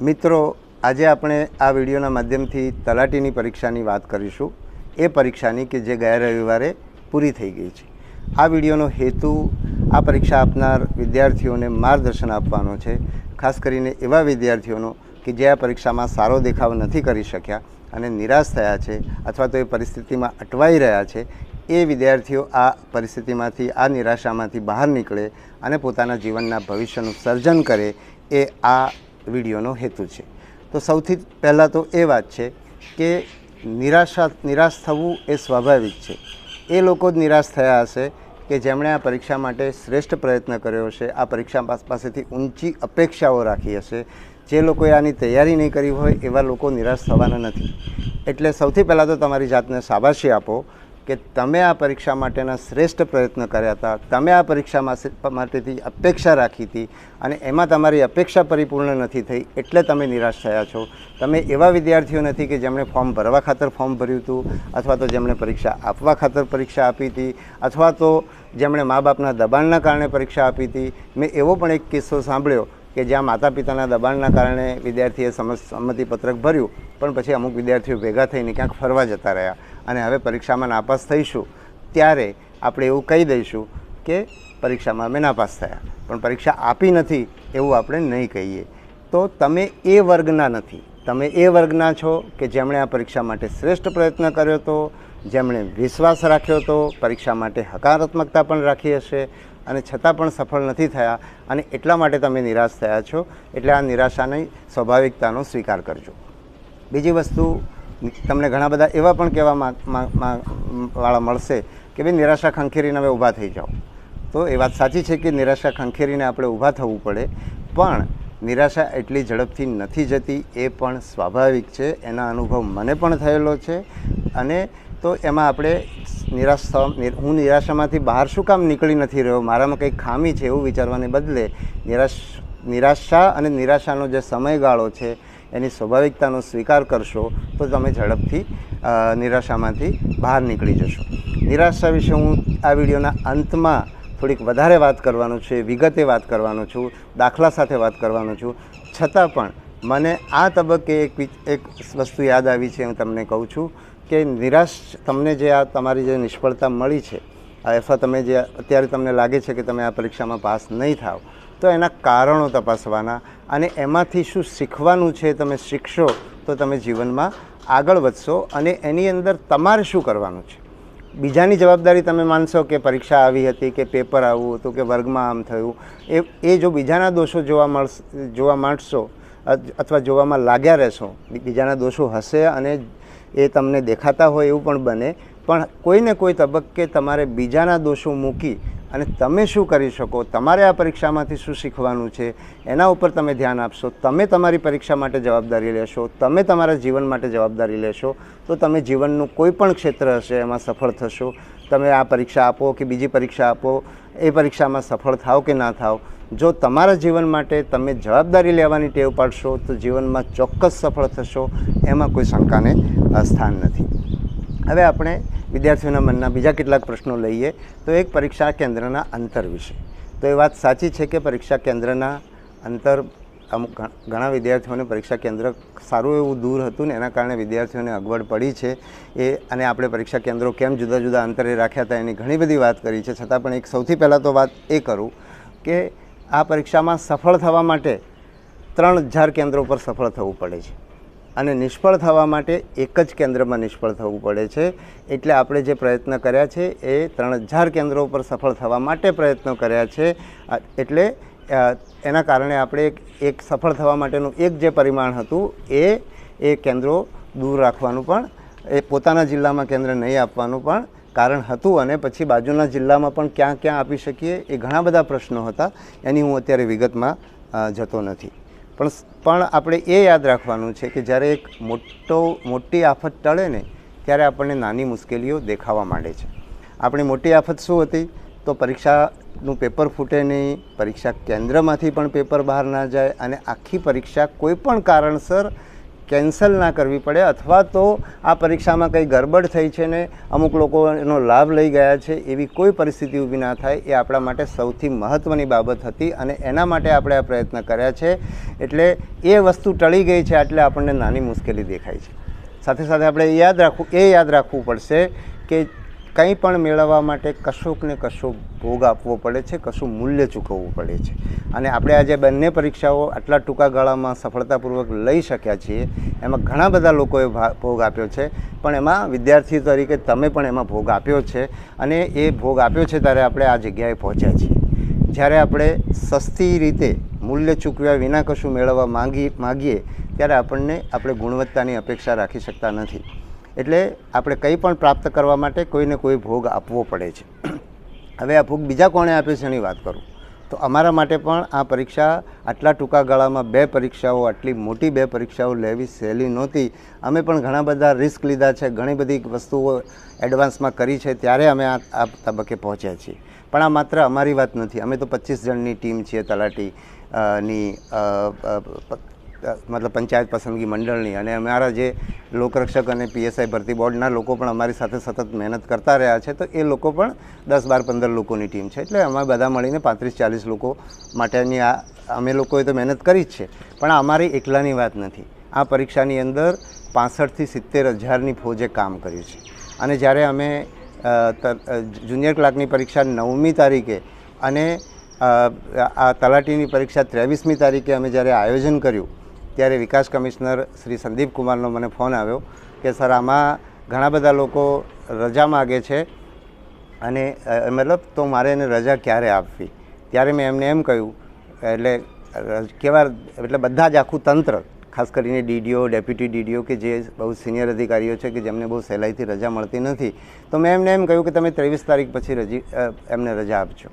મિત્રો, આજે આપણે આ વિડીયોના માધ્યમથી તલાટીની પરીક્ષાની વાત કરીશું, એ પરીક્ષાની કે જે ગયા રવિવારે પૂરી થઈ ગઈ છે। આ વિડીયોનો હેતુ આ પરીક્ષા આપનાર વિદ્યાર્થીઓને માર્ગદર્શન આપવાનો છે, ખાસ કરીને એવા વિદ્યાર્થીઓનો કે જે આ પરીક્ષામાં સારો દેખાવ નથી કરી શક્યા અને નિરાશ થયા છે અથવા તો એ પરિસ્થિતિમાં અટવાઈ રહ્યા છે। એ વિદ્યાર્થીઓ આ પરિસ્થિતિમાંથી, આ નિરાશામાંથી બહાર નીકળે અને પોતાના જીવનના ભવિષ્યનું સર્જન કરે, એ આ વિડીયોનો હેતુ છે। તો સૌથી પહેલાં તો એ વાત છે કે નિરાશ થવું એ સ્વાભાવિક છે। એ લોકો જ નિરાશ થયા હશે કે જેમણે આ પરીક્ષા માટે શ્રેષ્ઠ પ્રયત્ન કર્યો હશે, આ પરીક્ષા પાસેથી ઊંચી અપેક્ષાઓ રાખી હશે। જે લોકોએ આની તૈયારી નહીં કરી હોય એવા લોકો નિરાશ થવાના નથી। એટલે સૌથી પહેલાં તો તમારી જાતને શાબાશી આપો કે તમે આ પરીક્ષા માટેના શ્રેષ્ઠ પ્રયત્ન કર્યા હતા, તમે આ પરીક્ષા માટેથી અપેક્ષા રાખી હતી અને એમાં તમારી અપેક્ષા પરિપૂર્ણ નથી થઈ એટલે તમે નિરાશ થયા છો। તમે એવા વિદ્યાર્થીઓ નથી કે જેમણે ફોર્મ ભરવા ખાતર ફોર્મ ભર્યું હતું અથવા તો જેમણે પરીક્ષા આપવા ખાતર પરીક્ષા આપી હતી અથવા તો જેમણે મા બાપના દબાણના કારણે પરીક્ષા આપી હતી। મેં એવો પણ એક કિસ્સો સાંભળ્યો કે જ્યાં માતા પિતાના દબાણના કારણે વિદ્યાર્થીએ સંમતિપત્રક ભર્યું પણ પછી અમુક વિદ્યાર્થીઓ ભેગા થઈને ક્યાંક ફરવા જતા રહ્યા અને હવે પરીક્ષામાં નાપાસ થઈશું ત્યારે આપણે એવું કહી દઈશું કે પરીક્ષામાં અમે નાપાસ થયા, પણ પરીક્ષા આપી નથી એવું આપણે નહીં કહીએ। તો તમે એ વર્ગના નથી, તમે એ વર્ગના છો કે જેમણે આ પરીક્ષા માટે શ્રેષ્ઠ પ્રયત્ન કર્યો હતો, જેમણે વિશ્વાસ રાખ્યો હતો, પરીક્ષા માટે હકારાત્મકતા પણ રાખી હશે અને છતાં પણ સફળ નથી થયા અને એટલા માટે તમે નિરાશ થયા છો। એટલે આ નિરાશાની સ્વાભાવિકતાનો સ્વીકાર કરજો। બીજી વસ્તુ, તમને ઘણા બધા એવા પણ કહેવા વાળા મળશે કે ભાઈ નિરાશા ખંખેરીને હવે ઊભા થઈ જાઓ। તો એ વાત સાચી છે કે નિરાશા ખંખેરીને આપણે ઊભા થવું પડે, પણ નિરાશા એટલી ઝડપથી નથી જતી એ પણ સ્વાભાવિક છે। એના અનુભવ મને પણ થયેલો છે અને તો એમાં આપણે હું નિરાશામાંથી બહાર શું કામ નીકળી નથી રહ્યો, મારામાં કંઈક ખામી છે એવું વિચારવાને બદલે નિરાશા અને નિરાશાનો જે સમયગાળો છે એની સ્વાભાવિકતાનો સ્વીકાર કરશો તો તમે ઝડપથી નિરાશામાંથી બહાર નીકળી જશો। નિરાશા વિશે હું આ વિડીયોના અંતમાં થોડીક વધારે વાત કરવાનું છે, વિગતે વાત કરવાનો છું, દાખલા સાથે વાત કરવાનો છું। છતાં પણ મને આ તબક્કે એક વસ્તુ યાદ આવી છે, હું તમને કહું છું કે તમને જે આ તમારી જે નિષ્ફળતા મળી છે અથવા તમે જે અત્યારે તમને લાગે છે કે તમે આ પરીક્ષામાં પાસ નહીં થાવ, તો એના કારણો તપાસવાના અને એમાંથી શું શીખવાનું છે, તમે શીખશો તો તમે જીવનમાં આગળ વધશો અને એની અંદર તમારે શું કરવાનું છે। બીજાની જવાબદારી તમે માનશો કે પરીક્ષા આવી હતી કે પેપર આવ્યું હતું કે વર્ગમાં આમ થયું, એ જો બીજાના દોષો જોવા માંડશો અથવા જોવામાં લાગ્યા રહેશો, બીજાના દોષો હશે અને એ તમને દેખાતા હોય એવું પણ બને, પણ કોઈને કોઈ તબક્કે તમારે બીજાના દોષો મૂકી અને તમે શું કરી શકો, તમારે આ પરીક્ષામાંથી શું શીખવાનું છે એના ઉપર તમે ધ્યાન આપશો, તમે તમારી પરીક્ષા માટે જવાબદારી લેશો, તમે તમારા જીવન માટે જવાબદારી લેશો, તો તમે જીવનનું કોઈ પણ ક્ષેત્ર હશે એમાં સફળ થશો। તમે આ પરીક્ષા આપો કે બીજી પરીક્ષા આપો, એ પરીક્ષામાં સફળ થાવ કે ના થાવ, જો તમારા જીવન માટે તમે જવાબદારી લેવાની ટેવ પાડશો તો જીવનમાં ચોક્કસ સફળ થશો, એમાં કોઈ શંકાને સ્થાન નથી। હવે આપણે વિદ્યાર્થીઓના મનના બીજા કેટલાક પ્રશ્નો લઈએ। તો એક પરીક્ષા કેન્દ્રના અંતર વિશે। તો એ વાત સાચી છે કે પરીક્ષા કેન્દ્રના અંતર ઘણા વિદ્યાર્થીઓને પરીક્ષા કેન્દ્ર સારું એવું દૂર હતું ને એના કારણે વિદ્યાર્થીઓને અગવડ પડી છે અને આપણે પરીક્ષા કેન્દ્રો કેમ જુદા જુદા અંતરે રાખ્યા હતા એની ઘણી બધી વાત કરી છે। છતાં પણ એક સૌથી પહેલાં તો વાત એ કરું કે આ પરીક્ષામાં સફળ થવા માટે 3000 કેન્દ્રો પર સફળ થવું પડે છે અને નિષ્ફળ થવા માટે એક જ કેન્દ્રમાં નિષ્ફળ થવું પડે છે। એટલે આપણે જે પ્રયત્ન કર્યા છે એ 3000 કેન્દ્રો પર સફળ થવા માટે પ્રયત્નો કર્યા છે। એટલે એના કારણે આપણે એક સફળ થવા માટેનું એક જે પરિમાણ હતું એ કેન્દ્રો દૂર રાખવાનું પણ, એ પોતાના જિલ્લામાં કેન્દ્ર નહીં આપવાનું પણ કારણ હતું અને પછી બાજુના જિલ્લામાં પણ ક્યાં ક્યાં આપી શકીએ એ ઘણા બધા પ્રશ્નો હતા, એની હું અત્યારે વિગતમાં જતો નથી। પણ આપણે એ યાદ રાખવાનું છે કે જ્યારે એક મોટી આફત ટળે ને ત્યારે આપણને નાની મુશ્કેલીઓ દેખાવા માંડે છે। આપણી મોટી આફત શું હતી? તો પરીક્ષાનું પેપર ફૂટે નહીં, પરીક્ષા કેન્દ્રમાંથી પણ પેપર બહાર ના જાય અને આખી પરીક્ષા કોઈ પણ કારણસર કેન્સલ ના કરવી પડે, અથવા તો આ પરીક્ષામાં કંઈ ગરબડ થઈ છે ને અમુક લોકો એનો લાભ લઈ ગયા છે એવી કોઈ પરિસ્થિતિ ઊભી ના થાય, એ આપણા માટે સૌથી મહત્ત્વની બાબત હતી અને એના માટે આપણે આ પ્રયત્ન કર્યા છે. એટલે એ વસ્તુ ટળી ગઈ છે એટલે આપણને નાની મુશ્કેલી દેખાય છે. સાથે સાથે આપણે યાદ રાખવું પડશે કે કંઈ પણ મેળવવા માટે કશોક ને કશો ભોગ આપવો પડે છે, કશું મૂલ્ય ચૂકવવું પડે છે. અને આપણે આજે બંને પરીક્ષાઓ આટલા ટૂંકા ગાળામાં સફળતાપૂર્વક લઈ શક્યા છીએ, એમાં ઘણા બધા લોકોએ ભોગ આપ્યો છે, પણ એમાં વિદ્યાર્થી તરીકે તમે પણ એમાં ભોગ આપ્યો છે. અને એ ભોગ આપ્યો છે ત્યારે આપણે આ જગ્યાએ પહોંચ્યા છીએ. જ્યારે આપણે સસ્તી રીતે મૂલ્ય ચૂકવ્યા વિના કશું મેળવવા માગીએ ત્યારે આપણે ગુણવત્તાની અપેક્ષા રાખી શકતા નથી. એટલે આપણે કંઈ પણ પ્રાપ્ત કરવા માટે કોઈને કોઈ ભોગ આપવો પડે છે. હવે આ ભોગ બીજા કોણે આપ્યો છે એની વાત કરું તો અમારા માટે પણ આ પરીક્ષા આટલા ટૂંકા ગાળામાં 2 પરીક્ષાઓ, આટલી મોટી 2 પરીક્ષાઓ લેવી સહેલી નહોતી. અમે પણ ઘણા બધા રિસ્ક લીધા છે, ઘણી બધી વસ્તુઓ એડવાન્સમાં કરી છે, ત્યારે અમે આ તબક્કે પહોંચ્યા છીએ. પણ આ માત્ર અમારી વાત નથી. અમે તો 25 જણની ટીમ છીએ તલાટીની, મતલબ પંચાયત પસંદગી મંડળની, અને અમારા જે લોકરક્ષક અને PSI ભરતી બોર્ડના લોકો પણ અમારી સાથે સતત મહેનત કરતા રહ્યા છે. તો એ લોકો પણ 10, 12, 15 લોકોની ટીમ છે. એટલે અમે બધા મળીને 35, 40 લોકો માટેની અમે લોકોએ તો મહેનત કરી જ છે. પણ આ અમારી એકલાની વાત નથી. આ પરીક્ષાની અંદર 65 થી 70 હજારની ફોજે કામ કર્યું છે. અને જ્યારે અમે જુનિયર ક્લાર્કની પરીક્ષા 9મી તારીખે અને આ તલાટીની પરીક્ષા 23મી તારીખે અમે જ્યારે આયોજન કર્યું ત્યારે વિકાસ કમિશનર શ્રી સંદીપ કુમારનો મને ફોન આવ્યો કે સર આમાં ઘણા બધા લોકો રજા માગે છે અને મતલબ તો મારે એને રજા ક્યારે આપવી. ત્યારે મેં એમને એમ કહ્યું, એટલે બધા જ આખું તંત્ર, ખાસ કરીને DDO, ડેપ્યુટી DDO કે જે બહુ સિનિયર અધિકારીઓ છે કે જેમને બહુ સહેલાઈથી રજા મળતી નથી, તો મેં એમને એમ કહ્યું કે તમે 23 તારીખ પછી એમને રજા આપજો.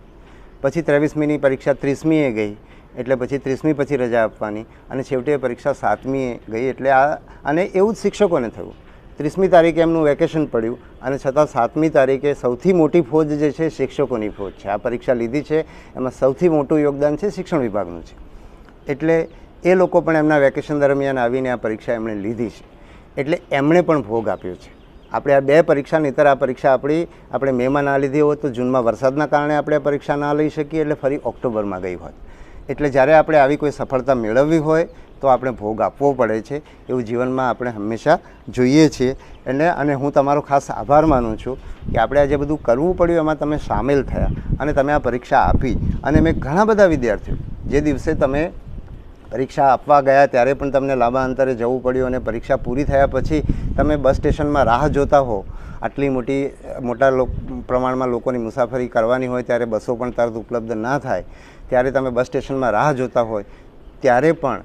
પછી 23મીની પરીક્ષા 30મીએ ગઈ, એટલે પછી 30મી પછી રજા આપવાની, અને છેવટે પરીક્ષા 7મીએ ગઈ. એટલે અને એવું જ શિક્ષકોને થયું. 30મી તારીખે એમનું વેકેશન પડ્યું અને છતાં 7મી તારીખે સૌથી મોટી ફોજ જે છે શિક્ષકોની ફોજ છે. આ પરીક્ષા લીધી છે એમાં સૌથી મોટું યોગદાન છે શિક્ષણ વિભાગનું છે. એટલે એ લોકો પણ એમના વેકેશન દરમિયાન આવીને આ પરીક્ષા એમણે લીધી છે. એટલે એમણે પણ ભોગ આપ્યો છે. આપણે આ 2 પરીક્ષા, નહીંતર આ પરીક્ષા આપણે મેમાં ના લીધી હોત તો જૂનમાં વરસાદના કારણે આપણે આ પરીક્ષા ના લઈ શકીએ, એટલે ફરી ઓક્ટોબરમાં ગઈ હોત. એટલે જ્યારે આપણે આવી કોઈ સફળતા મેળવવી હોય તો આપણે ભોગ આપવો પડે છે. એવું જીવનમાં આપણે હંમેશા જોઈએ છીએ. અને હું તમારો ખાસ આભાર માનું છું કે આપણે આ જે બધું કરવું પડ્યું એમાં તમે સામેલ થયા અને તમે આ પરીક્ષા આપી. અને મેં ઘણા બધા વિદ્યાર્થીઓ, જે દિવસે તમે પરીક્ષા આપવા ગયા ત્યારે પણ તમને લાંબા અંતરે જવું પડ્યું અને પરીક્ષા પૂરી થયા પછી તમે બસ સ્ટેશનમાં રાહ જોતા હો, આટલી મોટા પ્રમાણમાં લોકોની મુસાફરી કરવાની હોય ત્યારે બસો પણ તરત ઉપલબ્ધ ના થાય, ત્યારે તમે બસ સ્ટેશનમાં રાહ જોતા હોય, ત્યારે પણ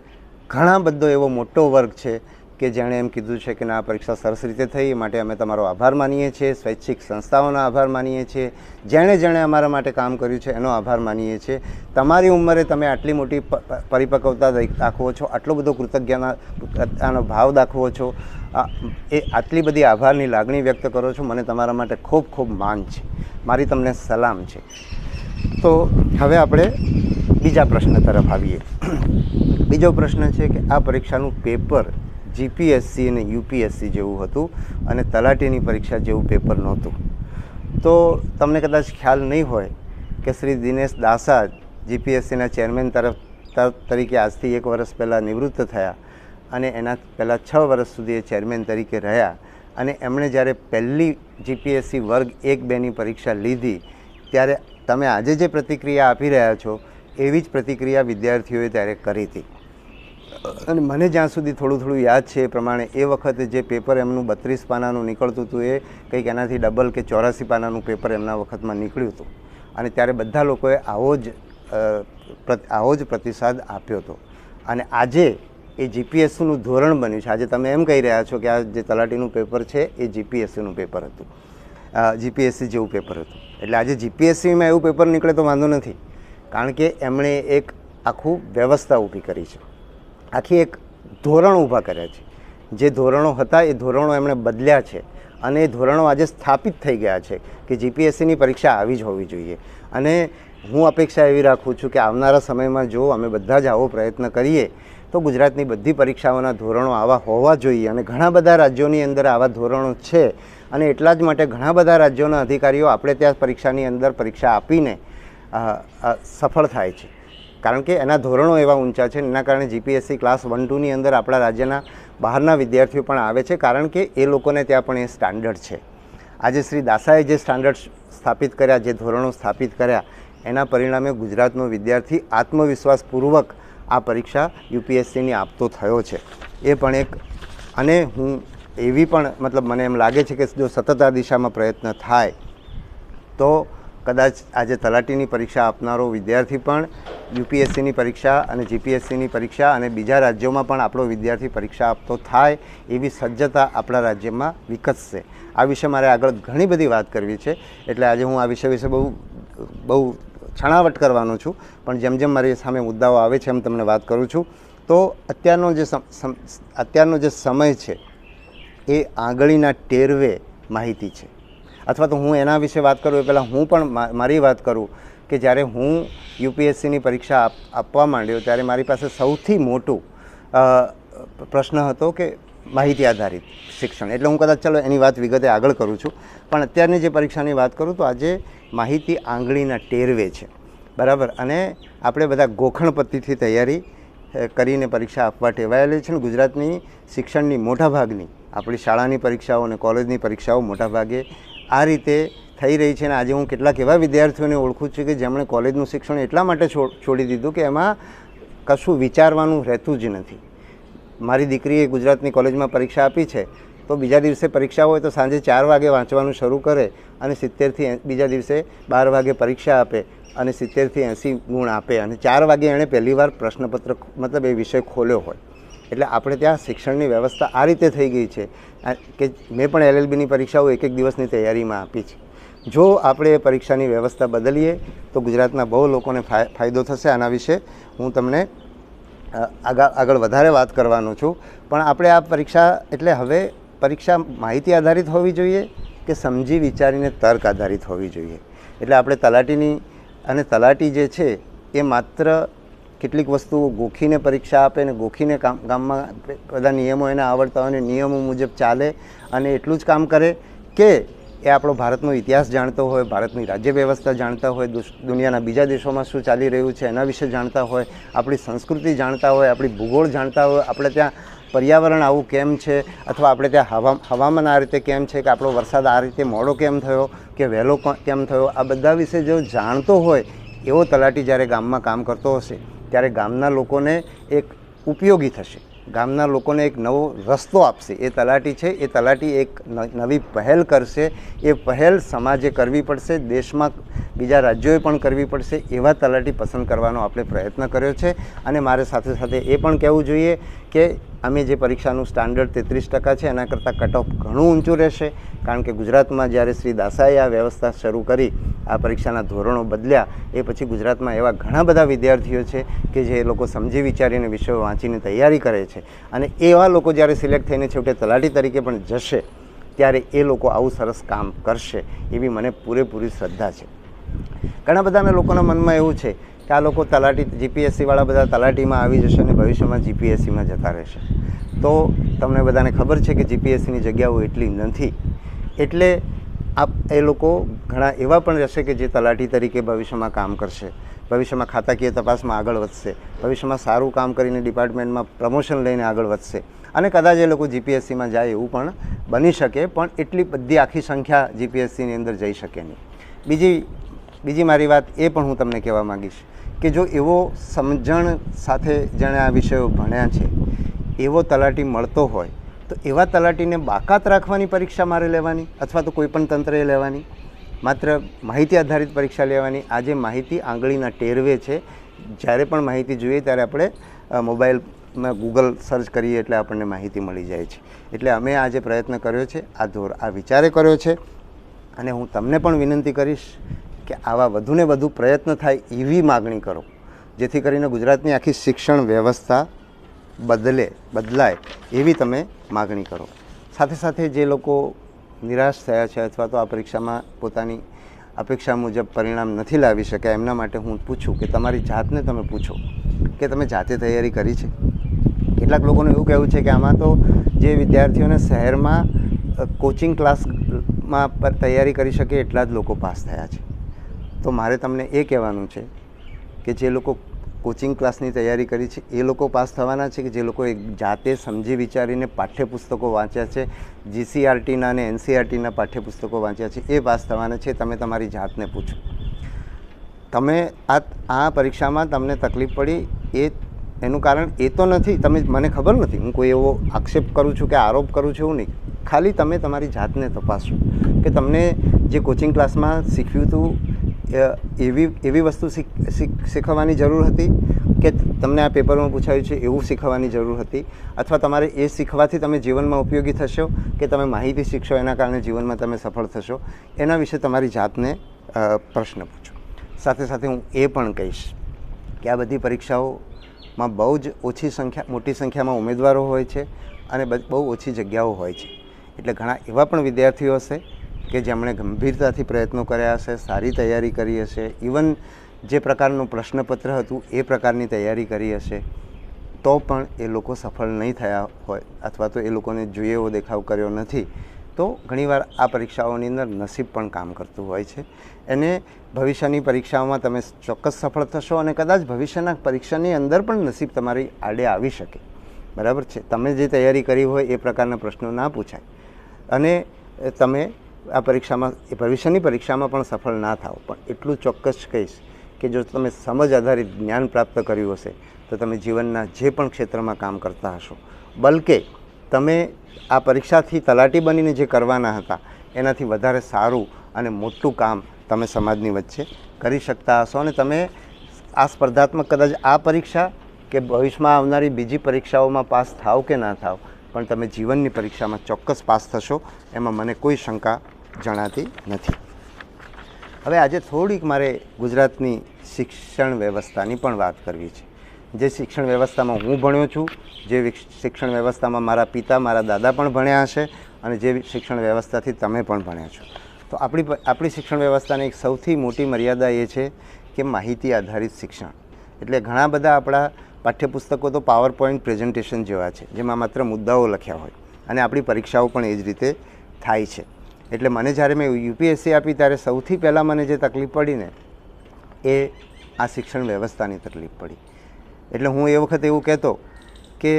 ઘણા બધો એવો મોટો વર્ગ છે કે જેણે એમ કીધું છે કે આ પરીક્ષા સરસ રીતે થઈ, માટે અમે તમારો આભાર માનીએ છીએ. સ્વૈચ્છિક સંસ્થાઓનો આભાર માનીએ છીએ. જેણે અમારા માટે કામ કર્યું છે એનો આભાર માનીએ છીએ. તમારી ઉંમરે તમે આટલી મોટી પરિપક્વતા દાખવો છો, આટલો બધો કૃતજ્ઞતાનો ભાવ દાખવો છો, એ આટલી બધી આભારની લાગણી વ્યક્ત કરો છો, મને તમારા માટે ખૂબ ખૂબ માન છે. મારી તમને સલામ છે. તો હવે આપણે બીજા પ્રશ્ન તરફ આવીએ. બીજો પ્રશ્ન છે કે આ પરીક્ષાનું પેપર GPSC અને UPSC જેવું હતું અને તલાટીની પરીક્ષા જેવું પેપર નહોતું. તો તમને કદાચ ખ્યાલ નહીં હોય કે શ્રી દિનેશ દાસા GPSCના ચેરમેન તરીકે આજથી 1 વર્ષ પહેલાં નિવૃત્ત થયા અને એના પહેલાં 6 વર્ષ સુધી એ ચેરમેન તરીકે રહ્યા. અને એમણે જ્યારે પહેલી GPSC વર્ગ 1-2ની પરીક્ષા લીધી ત્યારે તમે આજે જે પ્રતિક્રિયા આપી રહ્યા છો એવી જ પ્રતિક્રિયા વિદ્યાર્થીઓએ ત્યારે કરી હતી. અને મને જ્યાં સુધી થોડું યાદ છે એ પ્રમાણે એ વખતે જે પેપર એમનું 32 પાનાનું નીકળતું હતું એ કંઈક એનાથી ડબલ કે 84 પાનાનું પેપર એમના વખતમાં નીકળ્યું હતું. અને ત્યારે બધા લોકોએ આવો જ પ્રતિસાદ આપ્યો હતો. અને આજે એ GPSCનું ધોરણ બન્યું છે. આજે તમે એમ કહી રહ્યા છો કે આ જે તલાટીનું પેપર છે એ GPSCનું પેપર હતું, GPSC જેવું પેપર હતું. એટલે આજે GPSCમાં એવું પેપર નીકળે તો વાંધો નથી, કારણ કે એમણે એક આખું વ્યવસ્થા ઊભી કરી છે, આખી એક ધોરણ ઊભા કર્યા છે. જે ધોરણો હતા એ ધોરણો એમણે બદલ્યા છે અને એ ધોરણો આજે સ્થાપિત થઈ ગયા છે કે GPSCની પરીક્ષા આવી જ હોવી જોઈએ. અને હું અપેક્ષા એવી રાખું છું કે આવનારા સમયમાં જો અમે બધા જ આવો પ્રયત્ન કરીએ તો ગુજરાતની બધી પરીક્ષાઓના ધોરણો આવા હોવા જોઈએ અને ઘણા બધા રાજ્યોની અંદર આવા ધોરણો છે અને એટલા જ માટે ઘણા બધા રાજ્યોના અધિકારીઓ આપણે ત્યાં પરીક્ષાની અંદર પરીક્ષા આપીને સફળ થાય છે, કારણ કે એના ધોરણો એવા ઊંચા છે. એના કારણે જીપીએસસી ક્લાસ 1-2ની અંદર આપણા રાજ્યના બહારના વિદ્યાર્થીઓ પણ આવે છે, કારણ કે એ લોકોને ત્યાં પણ એ સ્ટાન્ડર્ડ છે. આજે શ્રી દાસાએ જે સ્ટાન્ડર્ડ સ્થાપિત કર્યા, જે ધોરણો સ્થાપિત કર્યા, એના પરિણામે ગુજરાતનો વિદ્યાર્થી આત્મવિશ્વાસપૂર્વક આ પરીક્ષા યુપીએસસીની આપતો થયો છે. એ પણ એક, અને હું એવી પણ મતલબ મને એમ લાગે છે કે જો સતત આ દિશામાં પ્રયત્ન થાય તો કદાચ આજે તલાટીની પરીક્ષા આપનારો વિદ્યાર્થી પણ યુપીએસસીની પરીક્ષા અને જીપીએસસીની પરીક્ષા અને બીજા રાજ્યોમાં પણ આપણો વિદ્યાર્થી પરીક્ષા આપતો થાય એવી સજ્જતા આપણા રાજ્યમાં વિકસશે. આ વિશે મારે આગળ ઘણી બધી વાત કરવી છે, એટલે આજે હું આ વિષય વિશે બહુ છણાવટ કરવાનો છું, પણ જેમ જેમ મારી સામે મુદ્દાઓ આવે છે એમ તમને વાત કરું છું. તો અત્યારનો જે સમય છે એ આંગળીના ટેરવે માહિતી છે, અથવા તો હું એના વિશે વાત કરું એ પહેલાં હું પણ મારી વાત કરું કે જ્યારે હું યુપીએસસીની પરીક્ષા આપવા માંડ્યો ત્યારે મારી પાસે સૌથી મોટું પ્રશ્ન હતો કે માહિતી આધારિત શિક્ષણ. એટલે હું કદાચ ચાલો એની વાત વિગતે આગળ કરું છું, પણ અત્યારની જે પરીક્ષાની વાત કરું તો આજે માહિતી આંગળીના ટેરવે છે, બરાબર. અને આપણે બધા ગોખણ પદ્ધતિથી તૈયારી કરીને પરીક્ષા આપવા ટેવાયેલી છે. ને ગુજરાતની શિક્ષણની મોટાભાગની આપણી શાળાની પરીક્ષાઓ અને કોલેજની પરીક્ષાઓ મોટાભાગે આ રીતે થઈ રહી છે. અને આજે હું કેટલાક એવા વિદ્યાર્થીઓને ઓળખું છું કે જેમણે કોલેજનું શિક્ષણ એટલા માટે છોડી દીધું કે એમાં કશું વિચારવાનું રહેતું જ નથી. મારી દીકરીએ ગુજરાતની કોલેજમાં પરીક્ષા આપી છે તો બીજા દિવસે પરીક્ષા હોય તો સાંજે 4 વાગે વાંચવાનું શરૂ કરે અને 70થી બીજા દિવસે 12 વાગે પરીક્ષા આપે અને 70થી 80 ગુણ આપે અને 4 વાગે એણે પહેલીવાર પ્રશ્નપત્ર મતલબ એ વિષય ખોલ્યો હોય. એટલે આપણે ત્યાં શિક્ષણની વ્યવસ્થા આ રીતે થઈ ગઈ છે કે મેં પણ LLBની પરીક્ષાઓ એક દિવસની તૈયારીમાં આપી છે. જો આપણે એ પરીક્ષાની વ્યવસ્થા બદલીએ તો ગુજરાતના બહુ લોકોને ફાયદો થશે. આના વિશે હું તમને આગળ વધારે વાત કરવાનો છું. પણ આપણે આ પરીક્ષા એટલે હવે પરીક્ષા માહિતી આધારિત હોવી જોઈએ કે સમજી વિચારીને તર્ક આધારિત હોવી જોઈએ. એટલે આપણે તલાટીની અને તલાટી જે છે એ માત્ર કેટલીક વસ્તુઓ ગોખીને પરીક્ષા આપે ને ગોખીને ગામમાં બધા નિયમો એને આવડતા હોય અને નિયમો મુજબ ચાલે અને એટલું જ કામ કરે કે એ આપણો ભારતનો ઇતિહાસ જાણતો હોય, ભારતની રાજ્ય વ્યવસ્થા જાણતા હોય, દુનિયાના બીજા દેશોમાં શું ચાલી રહ્યું છે એના વિશે જાણતા હોય, આપણી સંસ્કૃતિ જાણતા હોય, આપણી ભૂગોળ જાણતા હોય, આપણે ત્યાં પર્યાવરણ આવું કેમ છે, અથવા આપણે ત્યાં હવામાન આ રીતે કેમ છે, કે આપણો વરસાદ આ રીતે મોડો કેમ થયો કે વહેલો કેમ થયો, આ બધા વિશે જો જાણતો હોય એવો તલાટી જ્યારે ગામમાં કામ કરતો હશે ત્યારે ગામના લોકોને એક ઉપયોગી થશે, ગામના લોકોને એક નવો રસ્તો આપશે. એ તલાટી છે, એ તલાટી એક નવી પહેલ કરશે. એ પહેલ સમાજે કરવી પડશે, દેશમાં બીજા રાજ્યોએ પણ કરવી પડશે. એવા તલાટી પસંદ કરવાનો આપણે પ્રયત્ન કર્યો છે. અને મારે સાથે સાથે એ પણ કહેવું જોઈએ કે અમે જે પરીક્ષાનું સ્ટાન્ડર્ડ 33% છે એના કરતાં કટ ઓફ ઘણું ઊંચું રહેશે, કારણ કે ગુજરાતમાં જ્યારે શ્રી દાસાએ આ વ્યવસ્થા શરૂ કરી, આ પરીક્ષાના ધોરણો બદલ્યા, એ પછી ગુજરાતમાં એવા ઘણા બધા વિદ્યાર્થીઓ છે કે જે લોકો સમજી વિચારીને વિષયો વાંચીને તૈયારી કરે છે. અને એવા લોકો જ્યારે સિલેક્ટ થઈને છેવટે તલાટી તરીકે પણ જશે ત્યારે એ લોકો આવું સરસ કામ કરશે એવી મને પૂરેપૂરી શ્રદ્ધા છે. ઘણા બધાના લોકોના મનમાં એવું છે કે આ લોકો તલાટી જીપીએસસીવાળા બધા તલાટીમાં આવી જશે અને ભવિષ્યમાં જીપીએસસીમાં જતા રહેશે. તો તમને બધાને ખબર છે કે જીપીએસસીની જગ્યાઓ એટલી નથી. એટલે એ લોકો ઘણા એવા પણ રહેશે કે જે તલાટી તરીકે ભવિષ્યમાં કામ કરશે, ભવિષ્યમાં ખાતાકીય તપાસમાં આગળ વધશે, ભવિષ્યમાં સારું કામ કરીને ડિપાર્ટમેન્ટમાં પ્રમોશન લઈને આગળ વધશે અને કદાચ એ લોકો જીપીએસસીમાં જાય એવું પણ બની શકે. પણ એટલી બધી આખી સંખ્યા જીપીએસસીની અંદર જઈ શકે નહીં. બીજી મારી વાત એ પણ હું તમને કહેવા માગીશ કે જો એવો સમજણ સાથે જેણે આ વિષયો ભણ્યા છે એવો તલાટી મળતો હોય તો એવા તલાટીને બાકાત રાખવાની પરીક્ષા મારે લેવાની અથવા તો કોઈપણ તંત્રએ લેવાની, માત્ર માહિતી આધારિત પરીક્ષા લેવાની. આજે માહિતી આંગળીના ટેરવે છે. જ્યારે પણ માહિતી જોઈએ ત્યારે આપણે મોબાઈલમાં ગૂગલ સર્ચ કરીએ એટલે આપણને માહિતી મળી જાય છે. એટલે અમે આજે પ્રયત્ન કર્યો છે, આ વિચારે કર્યો છે. અને હું તમને પણ વિનંતી કરીશ કે આવા વધુને વધુ પ્રયત્ન થાય એવી માગણી કરો, જેથી કરીને ગુજરાતની આખી શિક્ષણ વ્યવસ્થા બદલાય એવી તમે માગણી કરો. સાથે સાથે જે લોકો નિરાશ થયા છે અથવા તો આ પરીક્ષામાં પોતાની અપેક્ષા મુજબ પરિણામ નથી લાવી શક્યા, એમના માટે હું પૂછું કે તમારી જાતને તમે પૂછો કે તમે જાતે તૈયારી કરી છે. કેટલાક લોકોનું એવું કહેવું છે કે આમાં તો જે વિદ્યાર્થીઓને શહેરમાં કોચિંગ ક્લાસમાં તૈયારી કરી શકે એટલા જ લોકો પાસ થયા છે. તો મારે તમને એ કહેવાનું છે કે જે લોકો કોચિંગ ક્લાસની તૈયારી કરી છે એ લોકો પાસ થવાના છે કે જે લોકો જાતે સમજી વિચારીને પાઠ્યપુસ્તકો વાંચ્યા છે, GCRTના અને NCERTના પાઠ્યપુસ્તકો વાંચ્યા છે એ પાસ થવાના છે. તમે તમારી જાતને પૂછો. તમે આ પરીક્ષામાં તમને તકલીફ પડી એનું કારણ એ તો નથી, તમે મને ખબર નથી, હું કોઈ એવો આક્ષેપ કરું છું કે આરોપ કરું છું એવું નહીં. ખાલી તમે તમારી જાતને તપાસો કે તમને જે કોચિંગ ક્લાસમાં શીખ્યું હતું એવી વસ્તુ શીખવવાની જરૂર હતી કે તમને આ પેપરમાં પૂછાયું છે એવું શીખવવાની જરૂર હતી, અથવા તમારે એ શીખવાથી તમે જીવનમાં ઉપયોગી થશો કે તમે માહિતી શીખશો એના કારણે જીવનમાં તમે સફળ થશો. એના વિશે તમારી જાતને પ્રશ્ન પૂછો. સાથે સાથે હું એ પણ કહીશ કે આ બધી પરીક્ષાઓમાં બહુ જ મોટી સંખ્યામાં ઉમેદવારો હોય છે અને બહુ ઓછી જગ્યાઓ હોય છે. એટલે ઘણા એવા પણ વિદ્યાર્થીઓ હશે કે જેમણે ગંભીરતાથી પ્રયત્નો કર્યા હશે, સારી તૈયારી કરી હશે, ઇવન જે પ્રકારનું પ્રશ્નપત્ર હતું એ પ્રકારની તૈયારી કરી હશે, તો પણ એ લોકો સફળ નહીં થયા હોય અથવા તો એ લોકોને જોઈએ એવો દેખાવ કર્યો નથી. તો ઘણીવાર આ પરીક્ષાઓની અંદર નસીબ પણ કામ કરતું હોય છે. એને ભવિષ્યની પરીક્ષાઓમાં તમે ચોક્કસ સફળ થશો અને કદાચ ભવિષ્યના પરીક્ષાની અંદર પણ નસીબ તમારી આડે આવી શકે. બરાબર છે. તમે જે તૈયારી કરી હોય એ પ્રકારના પ્રશ્નો ના પૂછાય અને તમે આ પરીક્ષામાં ભવિષ્યની પરીક્ષામાં પણ સફળ ના થાઓ. પણ એટલું ચોક્કસ કહીશ કે જો તમે સમજ આધારિત જ્ઞાન પ્રાપ્ત કર્યું હશે તો તમે જીવનના જે પણ ક્ષેત્રમાં કામ કરતા હશો, બલકે તમે આ પરીક્ષાથી તલાટી બનીને જે કરવાના હતા એનાથી વધારે સારું અને મોટું કામ તમે સમાજની વચ્ચે કરી શકતા હશો. અને તમે આ સ્પર્ધાત્મક કદાચ આ પરીક્ષા કે ભવિષ્યમાં આવનારી બીજી પરીક્ષાઓમાં પાસ થાવ કે ના થાવ, પણ તમે જીવનની પરીક્ષામાં ચોક્કસ પાસ થશો, એમાં મને કોઈ શંકા જણાતી નથી. હવે આજે થોડીક મારે ગુજરાતની શિક્ષણ વ્યવસ્થાની પણ વાત કરવી છે. જે શિક્ષણ વ્યવસ્થામાં હું ભણ્યો છું, જે શિક્ષણ વ્યવસ્થામાં મારા પિતા મારા દાદા પણ ભણ્યા હશે અને જે શિક્ષણ વ્યવસ્થાથી તમે પણ ભણ્યા છો. તો આપણી શિક્ષણ વ્યવસ્થાની એક સૌથી મોટી મર્યાદા એ છે કે માહિતી આધારિત શિક્ષણ. એટલે ઘણા બધા આપણા પાઠ્યપુસ્તકો તો પાવર પોઈન્ટ પ્રેઝન્ટેશન જેવા છે જેમાં માત્ર મુદ્દાઓ લખ્યા હોય અને આપણી પરીક્ષાઓ પણ એ જ રીતે થાય છે. એટલે મને જ્યારે મેં UPSC આપી ત્યારે સૌથી પહેલાં મને જે તકલીફ પડી ને એ આ શિક્ષણ વ્યવસ્થાની તકલીફ પડી. એટલે હું એ વખતે એવું કહેતો કે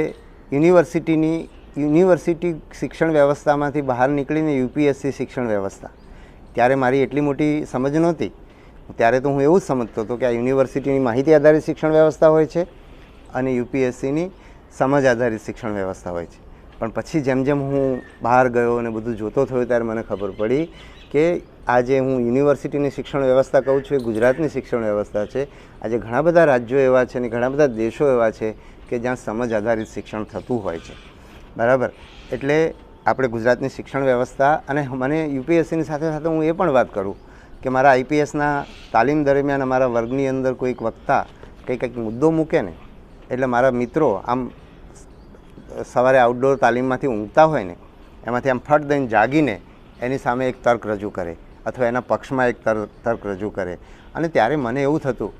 યુનિવર્સિટી શિક્ષણ વ્યવસ્થામાંથી બહાર નીકળીને UPSC શિક્ષણ વ્યવસ્થા, ત્યારે મારી એટલી મોટી સમજ નહોતી. ત્યારે તો હું એવું જ સમજતો હતો કે આ યુનિવર્સિટીની માહિતી આધારિત શિક્ષણ વ્યવસ્થા હોય છે અને UPSCની સમજ આધારિત શિક્ષણ વ્યવસ્થા હોય છે. પણ પછી જેમ જેમ હું બહાર ગયો અને બધું જોતો થયો ત્યારે મને ખબર પડી કે આજે હું યુનિવર્સિટીની શિક્ષણ વ્યવસ્થા કહું છું એ ગુજરાતની શિક્ષણ વ્યવસ્થા છે. આજે ઘણા બધા રાજ્યો એવા છે અને ઘણા બધા દેશો એવા છે કે જ્યાં સમજ આધારિત શિક્ષણ થતું હોય છે. બરાબર. એટલે આપણે ગુજરાતની શિક્ષણ વ્યવસ્થા અને મને UPSCની સાથે સાથે હું એ પણ વાત કરું કે મારા IPSના તાલીમ દરમિયાન અમારા વર્ગની અંદર કોઈક વક્તા કંઈક મુદ્દો મૂકે ને એટલે મારા મિત્રો આમ સવારે આઉટડોર તાલીમમાંથી ઊંઘતા હોય ને એમાંથી આમ ફટ દઈને જાગીને એની સામે એક તર્ક રજૂ કરે અથવા એના પક્ષમાં એક તર્ક રજૂ કરે. અને ત્યારે મને એવું થતું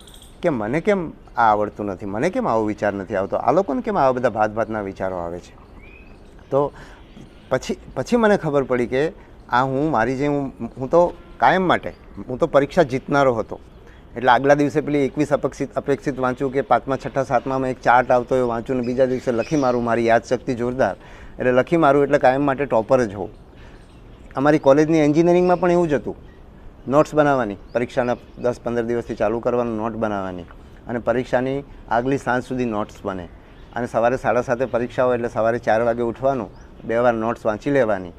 કે મને કેમ આ આવડતું નથી, મને કેમ આવો વિચાર નથી આવતો, આ લોકોને કેમ આવા બધા ભાતભાતના વિચારો આવે છે. તો પછી મને ખબર પડી કે આ હું તો કાયમ માટે હું તો પરીક્ષા જીતનારો હતો. એટલે આગલા દિવસે પેલી 21 અપેક્ષિત વાંચું કે 5મા 6ઠા 7મામાં એક ચાર્ટ આવતો એ વાંચું ને બીજા દિવસે લખી મારું. મારી યાદશક્તિ જોરદાર, એટલે લખી મારું એટલે કાયમ માટે ટોપર જ હોઉં. અમારી કોલેજની એન્જિનિયરિંગમાં પણ એવું જ હતું. નોટ્સ બનાવવાની, પરીક્ષાના 10-15 દિવસથી ચાલુ કરવાનું, નોટ બનાવવાની અને પરીક્ષાની આગલી સાંજ સુધી નોટ્સ બને અને સવારે 7:30 પરીક્ષા હોય એટલે સવારે 4 વાગે ઉઠવાનું, 2 વાર નોટ્સ વાંચી લેવાની,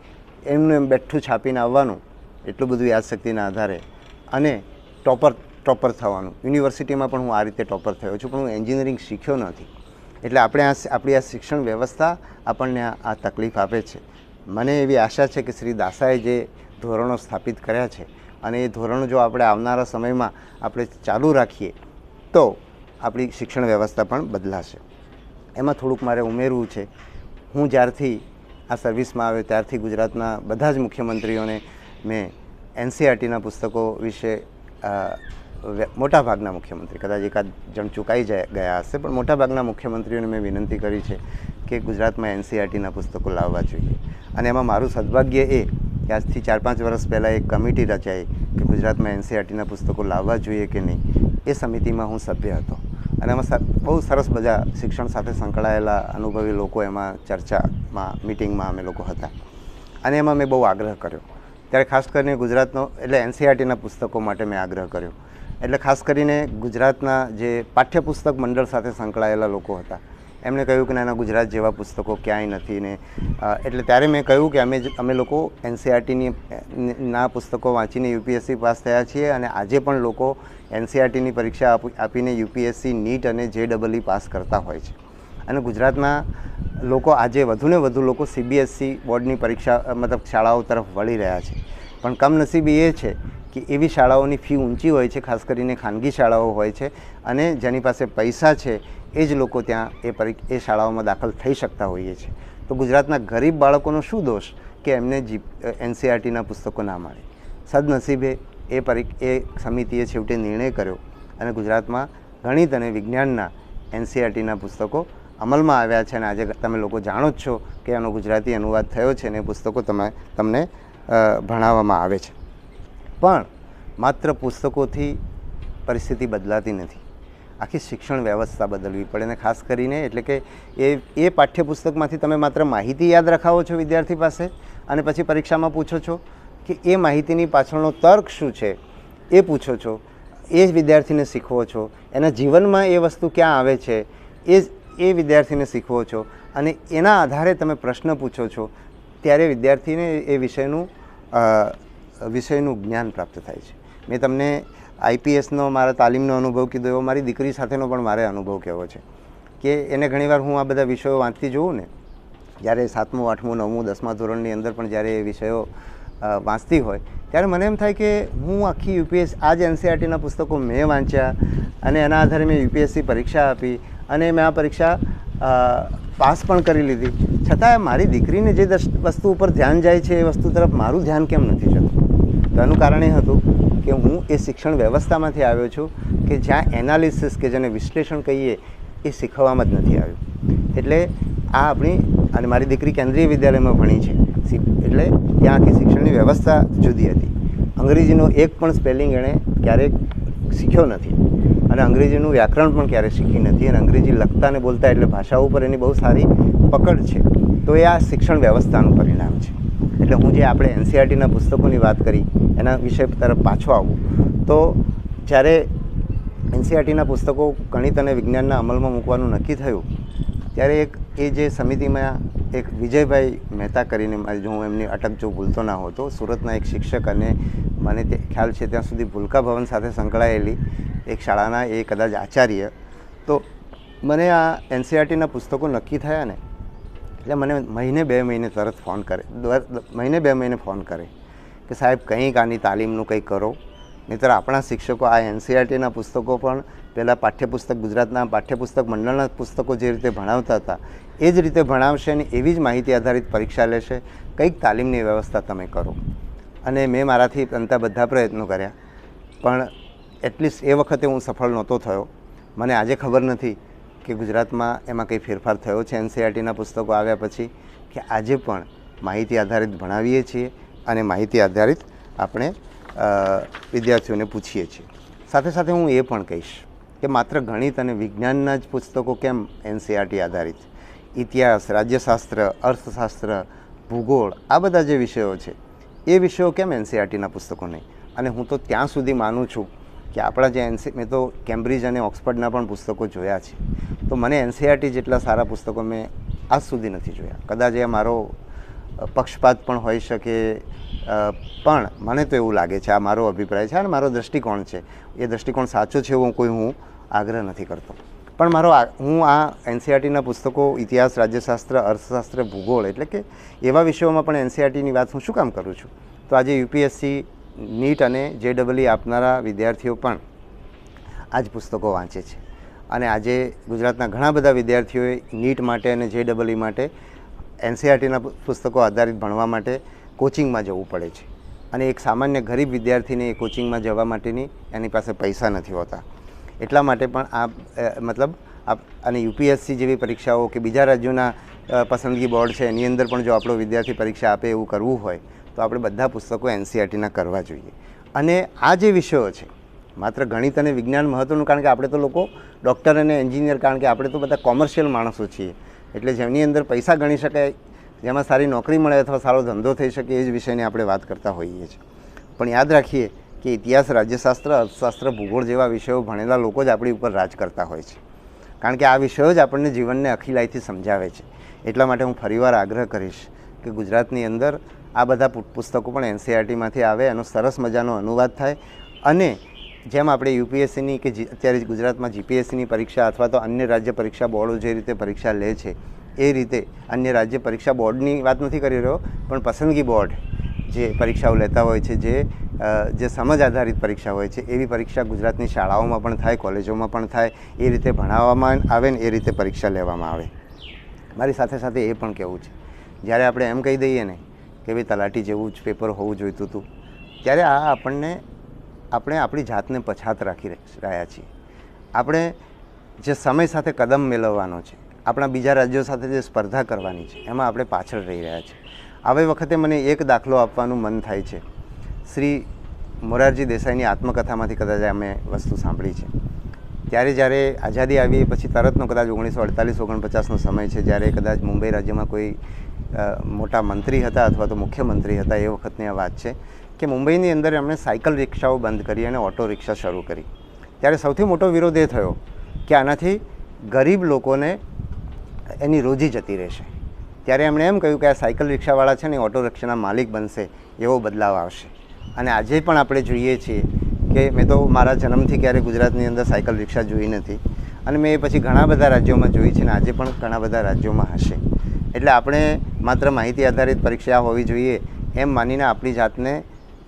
એમનું એમ બેઠું છાપીને આવવાનું. એટલું બધું યાદશક્તિના આધારે અને ટોપર થવાનું. યુનિવર્સિટીમાં પણ હું આ રીતે ટોપર થયો છું, પણ હું એન્જિનિયરિંગ શીખ્યો નથી. એટલે આપણી આ શિક્ષણ વ્યવસ્થા આપણને આ તકલીફ આપે છે. મને એવી આશા છે કે શ્રી દાસાએ જે ધોરણો સ્થાપિત કર્યા છે અને એ ધોરણો જો આપણે આવનારા સમયમાં આપણે ચાલુ રાખીએ તો આપણી શિક્ષણ વ્યવસ્થા પણ બદલાશે. એમાં થોડુંક મારે ઉમેરવું છે. હું જ્યારથી આ સર્વિસમાં આવ્યો ત્યારથી ગુજરાતના બધા જ મુખ્યમંત્રીઓને મેં NCERTના પુસ્તકો વિશે મોટાભાગના મુખ્યમંત્રી, કદાચ એકાદ જણ ચૂકાઈ ગયા હશે, પણ મોટાભાગના મુખ્યમંત્રીઓને મેં વિનંતી કરી છે કે ગુજરાતમાં એનસીઈઆરટીના પુસ્તકો લાવવા જોઈએ. અને એમાં મારું સદભાગ્ય એ કે આજથી 4-5 વર્ષ પહેલાં એક કમિટી રચાઈ કે ગુજરાતમાં એનસીઈઆરટીના પુસ્તકો લાવવા જોઈએ કે નહીં. એ સમિતિમાં હું સભ્ય હતો અને એમાં બહુ સરસ બધા શિક્ષણ સાથે સંકળાયેલા અનુભવી લોકો એમાં ચર્ચામાં, મિટિંગમાં અમે લોકો હતા અને એમાં મેં બહુ આગ્રહ કર્યો. ત્યારે ખાસ કરીને ગુજરાતનો એટલે એનસીઈઆરટીના પુસ્તકો માટે મેં આગ્રહ કર્યો. એટલે ખાસ કરીને ગુજરાતના જે પાઠ્યપુસ્તક મંડળ સાથે સંકળાયેલા લોકો હતા એમણે કહ્યું કે નાના ગુજરાત જેવા પુસ્તકો ક્યાંય નથી ને એટલે ત્યારે મેં કહ્યું કે અમે લોકો એનસીઈઆરટીની ના પુસ્તકો વાંચીને યુપીએસસી પાસ થયા છીએ અને આજે પણ લોકો એનસીઈઆરટીની પરીક્ષા આપીને યુપીએસસી નીટ અને જેઈઈ પાસ કરતા હોય છે. અને ગુજરાતના લોકો આજે વધુને વધુ લોકો સીબીએસઈ બોર્ડની પરીક્ષા મતલબ શાળાઓ તરફ વળી રહ્યા છે. પણ કમનસીબી એ છે કે એવી શાળાઓની ફી ઊંચી હોય છે, ખાસ કરીને ખાનગી શાળાઓ હોય છે અને જેની પાસે પૈસા છે એ જ લોકો ત્યાં એ શાળાઓમાં દાખલ થઈ શકતા હોઈએ છીએ. તો ગુજરાતના ગરીબ બાળકોનો શું દોષ કે એમને એનસીઈઆરટીના પુસ્તકો ના મળે. સદનસીબે એ સમિતિએ છેવટે નિર્ણય કર્યો અને ગુજરાતમાં ગણિત અને વિજ્ઞાનના એનસીઈઆરટીના પુસ્તકો અમલમાં આવ્યા છે અને આજે તમે લોકો જાણો જ છો કે એનો ગુજરાતી અનુવાદ થયો છે અને એ પુસ્તકો તમને ભણાવવામાં આવે છે. પણ માત્ર પુસ્તકોથી પરિસ્થિતિ બદલાતી નથી, આખી શિક્ષણ વ્યવસ્થા બદલવી પડે. અને ખાસ કરીને એટલે કે એ પાઠ્યપુસ્તકમાંથી તમે માત્ર માહિતી યાદ રખાવો છો વિદ્યાર્થી પાસે અને પછી પરીક્ષામાં પૂછો છો કે એ માહિતીની પાછળનો તર્ક શું છે એ પૂછો છો, એ જ વિદ્યાર્થીને શીખવો છો. એના જીવનમાં એ વસ્તુ ક્યાં આવે છે એ વિદ્યાર્થીને શીખવો છો અને એના આધારે તમે પ્રશ્ન પૂછો છો, ત્યારે વિદ્યાર્થીને એ વિષયનું જ્ઞાન પ્રાપ્ત થાય છે. મેં તમને આઈપીએસનો મારા તાલીમનો અનુભવ કીધો, એવો મારી દીકરી સાથેનો પણ મારે અનુભવ કહેવો છે કે એને ઘણીવાર હું આ બધા વિષયો વાંચતી જોઉં ને, જ્યારે 7મું 8મું 9મું 10મા ધોરણની અંદર પણ જ્યારે એ વિષયો વાંચતી હોય ત્યારે મને એમ થાય કે હું આખી આ જ એનસીઈઆરટીના પુસ્તકો મેં વાંચ્યા અને એના આધારે મેં યુપીએસસી પરીક્ષા આપી અને મેં આ પરીક્ષા પાસ પણ કરી લીધી, છતાં મારી દીકરીને જે વસ્તુ ઉપર ધ્યાન જાય છે એ વસ્તુ તરફ મારું ધ્યાન કેમ નથી જતું? તો એનું કારણ એ હતું કે હું એ શિક્ષણ વ્યવસ્થામાંથી આવ્યો છું કે જ્યાં એનાલિસિસ કે જેને વિશ્લેષણ કહીએ એ શીખવવામાં જ નથી આવ્યું. એટલે આ આપણી અને મારી દીકરી કેન્દ્રીય વિદ્યાલયમાં ભણી છે એટલે ત્યાં આખી શિક્ષણની વ્યવસ્થા જુદી હતી. અંગ્રેજીનો એક પણ સ્પેલિંગ એણે ક્યારેક શીખ્યો નથી અને અંગ્રેજીનું વ્યાકરણ પણ ક્યારેય શીખી નથી અને અંગ્રેજી લખતા અને બોલતા એટલે ભાષા ઉપર એની બહુ સારી પકડ છે. તો એ આ શિક્ષણ વ્યવસ્થાનું પરિણામ છે. એટલે હું જે આપણે એનસીઈઆરટીના પુસ્તકોની વાત કરી એના વિષય તરફ પાછો આવું તો જ્યારે એનસીઈઆરટીના પુસ્તકો ગણિત અને વિજ્ઞાનના અમલમાં મૂકવાનું નક્કી થયું ત્યારે એ જે સમિતિમાં એક વિજયભાઈ મહેતા કરીને, જો હું એમની અટક જો ભૂલતો ના હોતો, સુરતના એક શિક્ષક અને મને ખ્યાલ છે ત્યાં સુધી ભૂલકા ભવન સાથે સંકળાયેલી એક શાળાના એ કદાચ આચાર્ય, તો મને આ એનસીઈઆરટીના પુસ્તકો નક્કી થયા ને એટલે મને મહિને 2 મહિને તરત ફોન કરે, મહિને 2 મહિને ફોન કરે કે સાહેબ કંઈક આની તાલીમનું કંઈક કરો, નહીંતર આપણા શિક્ષકો આ એનસીઈઆરટીના પુસ્તકો પણ પહેલાં ગુજરાતના પાઠ્યપુસ્તક મંડળના પુસ્તકો જે રીતે ભણાવતા હતા એ જ રીતે ભણાવશે અને એવી જ માહિતી આધારિત પરીક્ષા લેશે, કંઈક તાલીમની વ્યવસ્થા તમે કરો. અને મેં મારાથી બનતા બધા પ્રયત્નો કર્યા પણ એટલીસ્ટ એ વખતે હું સફળ નહોતો થયો. મને આજે ખબર નથી કે ગુજરાતમાં એમાં કંઈ ફેરફાર થયો છે એનસીઈઆરટીના પુસ્તકો આવ્યા પછી કે આજે પણ માહિતી આધારિત ભણાવીએ છીએ અને માહિતી આધારિત આપણે વિદ્યાર્થીઓને પૂછીએ છીએ. સાથે સાથે હું એ પણ કહીશ કે માત્ર ગણિત અને વિજ્ઞાનના જ પુસ્તકો કેમ એનસીઈઆરટી આધારિત, ઇતિહાસ, રાજ્યશાસ્ત્ર, અર્થશાસ્ત્ર, ભૂગોળ, આ બધા જે વિષયો છે એ વિષયો કેમ એનસીઈઆરટીના પુસ્તકો નહીં? અને હું તો ત્યાં સુધી માનું છું કે આપણા જે મેં તો કેમ્બ્રિજ અને ઓક્સફર્ડના પણ પુસ્તકો જોયા છે, તો મને એનસીઈઆરટી જેટલા સારા પુસ્તકો મેં આજ સુધી નથી જોયા. કદાચ એ મારો પક્ષપાત પણ હોઈ શકે, પણ મને તો એવું લાગે છે, આ મારો અભિપ્રાય છે અને મારો દૃષ્ટિકોણ છે. એ દૃષ્ટિકોણ સાચો છે એવું હું આગ્રહ નથી કરતો, પણ હું આ એનસીઈઆરટીના પુસ્તકો ઇતિહાસ, રાજ્યશાસ્ત્ર, અર્થશાસ્ત્ર, ભૂગોળ એટલે કે એવા વિષયોમાં પણ એનસીઈઆરટીની વાત હું શું કામ કરું છું? તો આજે યુપીએસસી, નીટ અને જેઈઈ આપનારા વિદ્યાર્થીઓ પણ આ જ પુસ્તકો વાંચે છે અને આજે ગુજરાતના ઘણા બધા વિદ્યાર્થીઓએ નીટ માટે અને જેઈઈ માટે એનસીઈઆરટીના પુસ્તકો આધારિત ભણવા માટે કોચિંગમાં જવું પડે છે. અને એક સામાન્ય ગરીબ વિદ્યાર્થીને એ કોચિંગમાં જવા માટેની એની પાસે પૈસા નથી હોતા. એટલા માટે પણ મતલબ અને યુપીએસસી જેવી પરીક્ષાઓ કે બીજા રાજ્યોના પસંદગી બોર્ડ છે એની અંદર પણ જો આપણો વિદ્યાર્થી પરીક્ષા આપે એવું કરવું હોય તો આપણે બધા પુસ્તકો એનસીઈઆરટીના કરવા જોઈએ. અને આ જે વિષયો છે માત્ર ગણિત અને વિજ્ઞાન મહત્ત્વનું, કારણ કે આપણે તો લોકો ડૉક્ટર અને એન્જિનિયર, કારણ કે આપણે તો બધા કોમર્શિયલ માણસો છીએ, એટલે જેની અંદર પૈસા ગણી શકાય, જેમાં સારી નોકરી મળે અથવા સારો ધંધો થઈ શકે એ જ વિષયની આપણે વાત કરતા હોઈએ છીએ. પણ યાદ રાખીએ કે ઇતિહાસ, રાજ્યશાસ્ત્ર, અર્થશાસ્ત્ર, ભૂગોળ જેવા વિષયો ભણેલા લોકો જ આપણી ઉપર રાજ કરતા હોય છે, કારણ કે આ વિષયો જ આપણને જીવનને અખિલાઈથી સમજાવે છે. એટલા માટે હું ફરીવાર આગ્રહ કરીશ કે ગુજરાતની અંદર આ બધા પુસ્તકો પણ એનસીઈઆરટીમાંથી આવે, એનો સરસ મજાનો અનુવાદ થાય. અને જેમ આપણે યુપીએસસીની કે અત્યારે ગુજરાતમાં જીપીએસસીની પરીક્ષા અથવા તો અન્ય રાજ્ય પરીક્ષા બોર્ડો જે રીતે પરીક્ષા લે છે એ રીતે અન્ય રાજ્ય પરીક્ષા બોર્ડની વાત નથી કરી રહ્યો, પણ પસંદગી બોર્ડ જે પરીક્ષાઓ લેતા હોય છે, જે સમજ આધારિત પરીક્ષા હોય છે, એવી પરીક્ષા ગુજરાતની શાળાઓમાં પણ થાય, કોલેજોમાં પણ થાય, એ રીતે ભણાવવામાં આવે ને એ રીતે પરીક્ષા લેવામાં આવે. મારી સાથે સાથે એ પણ કહેવું છે, જ્યારે આપણે એમ કહી દઈએ ને કે ભાઈ તલાટી જેવું જ પેપર હોવું જોઈતું હતું, ત્યારે આપણે આપણી જાતને પછાત રાખી રહ્યા છીએ. આપણે જે સમય સાથે કદમ મેળવવાનો છે, આપણા બીજા રાજ્યો સાથે જે સ્પર્ધા કરવાની છે, એમાં આપણે પાછળ રહી રહ્યા છીએ. આવી વખતે મને એક દાખલો આપવાનું મન થાય છે. શ્રી મોરારજી દેસાઈની આત્મકથામાંથી કદાચ અમે વસ્તુ સાંભળી છે. જ્યારે આઝાદી આવી પછી તરતનો કદાચ 1948-49નો સમય છે, જ્યારે કદાચ મુંબઈ રાજ્યમાં કોઈ મોટા મંત્રી હતા અથવા તો મુખ્યમંત્રી હતા, એ વખતની આ વાત છે કે મુંબઈની અંદર એમણે સાયકલ રિક્ષાઓ બંધ કરી અને ઓટો રિક્ષા શરૂ કરી. ત્યારે સૌથી મોટો વિરોધ એ થયો કે આનાથી ગરીબ લોકોને એની રોજી જતી રહેશે. ત્યારે એમણે એમ કહ્યું કે આ સાયકલ રિક્ષાવાળા છે ને ઓટો રિક્ષાના માલિક બનશે, એવો બદલાવ આવશે. અને આજે પણ આપણે જોઈએ છીએ કે મેં તો મારા જન્મથી ક્યારેય ગુજરાતની અંદર સાયકલ રિક્ષા જોઈ નથી, અને મેં એ પછી ઘણા બધા રાજ્યોમાં જોઈ છે, ને આજે પણ ઘણા બધા રાજ્યોમાં હશે. એટલે આપણે માત્ર માહિતી આધારિત પરીક્ષા હોવી જોઈએ એમ માનીને આપણી જાતને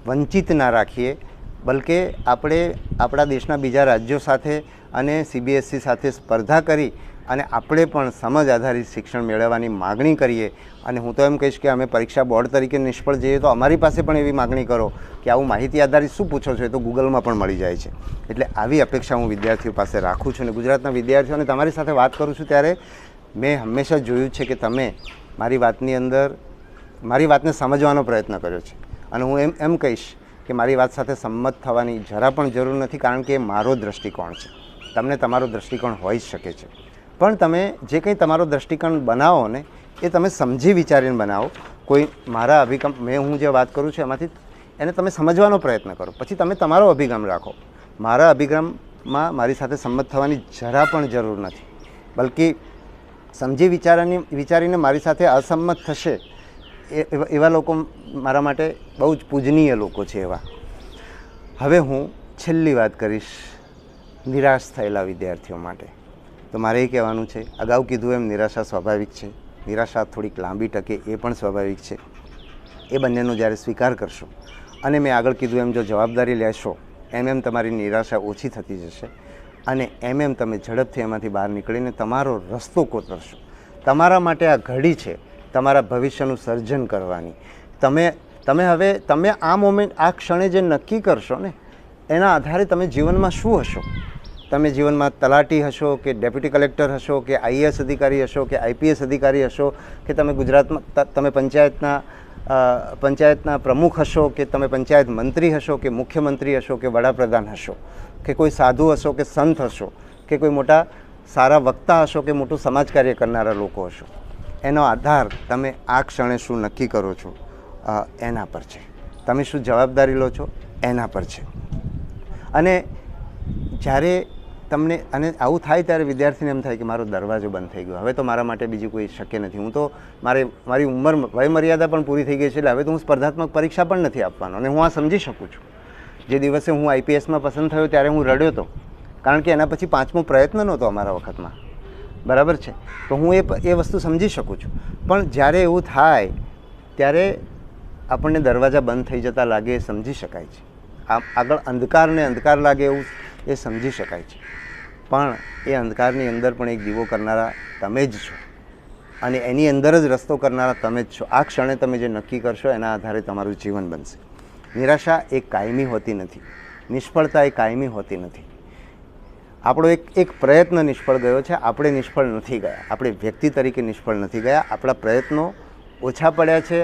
વંચિત ના રાખીએ, બલકે આપણે આપણા દેશના બીજા રાજ્યો સાથે અને સીબીએસઈ સાથે સ્પર્ધા કરી અને આપણે પણ સમજ આધારિત શિક્ષણ મેળવવાની માગણી કરીએ. અને હું તો એમ કહીશ કે અમે પરીક્ષા બોર્ડ તરીકે નિષ્ફળ જઈએ તો અમારી પાસે પણ એવી માગણી કરો કે આવું માહિતી આધારિત શું પૂછો છો, એ તો ગૂગલમાં પણ મળી જાય છે. એટલે આવી અપેક્ષા હું વિદ્યાર્થીઓ પાસે રાખું છું. અને ગુજરાતના વિદ્યાર્થીઓને તમારી સાથે વાત કરું છું ત્યારે મેં હંમેશા જોયું છે કે તમે મારી વાતને સમજવાનો પ્રયત્ન કર્યો છે. અને હું એમ કહીશ કે મારી વાત સાથે સંમત થવાની જરા પણ જરૂર નથી, કારણ કે મારો દૃષ્ટિકોણ છે. તમને તમારો દૃષ્ટિકોણ હોઈ જ શકે છે, પણ તમે જે કંઈ તમારો દૃષ્ટિકોણ બનાવો ને એ તમે સમજી વિચારીને બનાવો. કોઈ મારા અભિગમ, હું જે વાત કરું છું એમાંથી એને તમે સમજવાનો પ્રયત્ન કરો, પછી તમે તમારો અભિગમ રાખો. મારા અભિગમમાં મારી સાથે સંમત થવાની જરા પણ જરૂર નથી, બલકે સમજી વિચારીને મારી સાથે અસંમત થશે એવા લોકો મારા માટે બહુ જ પૂજનીય લોકો છે એવા. હવે હું છેલ્લી વાત કરીશ નિરાશ થયેલા વિદ્યાર્થીઓ માટે. તો મારે એ કહેવાનું છે, અગાઉ કીધું એમ નિરાશા સ્વાભાવિક છે, નિરાશા થોડીક લાંબી ટકે એ પણ સ્વાભાવિક છે. એ બંનેનો જ્યારે સ્વીકાર કરશો અને મેં આગળ કીધું એમ જો જવાબદારી લેશો, એમ તમારી નિરાશા ઓછી થતી જશે અને એમ તમે ઝડપથી એમાંથી બહાર નીકળીને તમારો રસ્તો કોતરશો. તમારા માટે આ ઘડી છે તમારા ભવિષ્યનું સર્જન કરવાની. તમે આ મોમેન્ટ, આ ક્ષણે જે નક્કી કરશો ને એના આધારે તમે જીવનમાં શું હશો. તમે જીવનમાં તલાટી હશો કે ડેપ્યુટી કલેક્ટર હશો કે આઈએએસ અધિકારી હશો કે આઈપીએસ અધિકારી હશો કે તમે ગુજરાતમાં તમે પંચાયતના પ્રમુખ હશો કે તમે પંચાયત મંત્રી હશો કે મુખ્યમંત્રી હશો કે વડાપ્રધાન હશો કે કોઈ સાધુ હશો કે સંત હશો કે કોઈ મોટા સારા વક્તા હશો કે મોટું સમાજ કાર્ય કરનારા લોકો હશો. એનો આધાર તમે આ ક્ષણે શું નક્કી કરો છો એના પર છે. તમે શું જવાબદારી લો છો એના પર છે. અને જ્યારે તમને આવું થાય ત્યારે વિદ્યાર્થીને એમ થાય કે મારો દરવાજો બંધ થઈ ગયો, હવે તો મારા માટે બીજું કોઈ શક્ય નથી. હું તો મારી ઉંમર, વય મર્યાદા પણ પૂરી થઈ ગઈ છે, એટલે હવે તો હું સ્પર્ધાત્મક પરીક્ષા પણ નથી આપવાનો. અને હું આ સમજી શકું છું. જે દિવસે હું આઈપીએસમાં પસંદ થયો ત્યારે હું રડ્યો હતો, કારણ કે એના પછી 5મો પ્રયત્ન નહોતો અમારા વખતમાં, બરાબર છે. તો હું એ વસ્તુ સમજી શકું છું. પણ જ્યારે એવું થાય ત્યારે આપણને દરવાજા બંધ થઈ જતા લાગે એ સમજી શકાય છે. આગળ અંધકાર લાગે એવું એ સમજી શકાય છે. પણ એ અંધકારની અંદર પણ એક દીવો કરનારા તમે જ છો અને એની અંદર જ રસ્તો કરનારા તમે જ છો. આ ક્ષણે તમે જે નક્કી કરશો એના આધારે તમારું જીવન બનશે. નિરાશા એ કાયમી હોતી નથી, નિષ્ફળતા એ કાયમી હોતી નથી. આપણો એક પ્રયત્ન નિષ્ફળ ગયો છે, આપણે નિષ્ફળ નથી ગયા, આપણે વ્યક્તિ તરીકે નિષ્ફળ નથી ગયા. આપણા પ્રયત્નો ઓછા પડ્યા છે,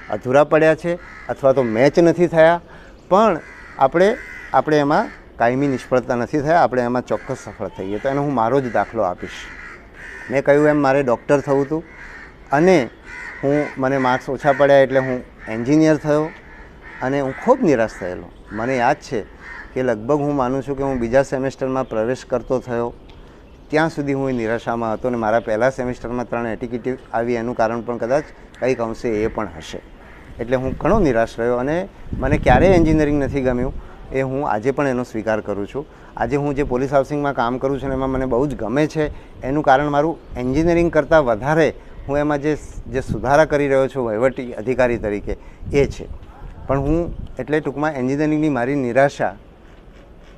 અધૂરા પડ્યા છે, અથવા તો મેચ નથી થયા, પણ આપણે એમાં કાયમી નિષ્ફળતા નથી થયા, આપણે એમાં ચોક્કસ સફળ થઈએ. તો એનો હું મારો જ દાખલો આપીશ. મેં કહ્યું એમ મારે ડૉક્ટર થવું હતું અને મને માર્ક્સ ઓછા પડ્યા એટલે હું એન્જિનિયર થયો અને હું ખૂબ નિરાશ થયેલો. મને યાદ છે કે લગભગ હું માનું છું કે હું બીજા સેમેસ્ટરમાં પ્રવેશ કરતો થયો ત્યાં સુધી હું નિરાશામાં હતો અને મારા પહેલા સેમેસ્ટરમાં 3 એટીકેટી આવી. એનું કારણ પણ કદાચ કંઈક અંશે એ પણ હશે. એટલે હું ઘણો નિરાશ રહ્યો અને મને ક્યારેય એન્જિનિયરિંગ નથી ગમ્યું. એ હું આજે પણ એનો સ્વીકાર કરું છું. આજે હું જે પોલીસ હાઉસિંગમાં કામ કરું છું ને એમાં મને બહુ જ ગમે છે. એનું કારણ મારું એન્જિનિયરિંગ કરતાં વધારે હું એમાં જે સુધારા કરી રહ્યો છું વહીવટી અધિકારી તરીકે એ છે. પણ હું એટલે ટૂંકમાં એન્જિનિયરિંગની મારી નિરાશા,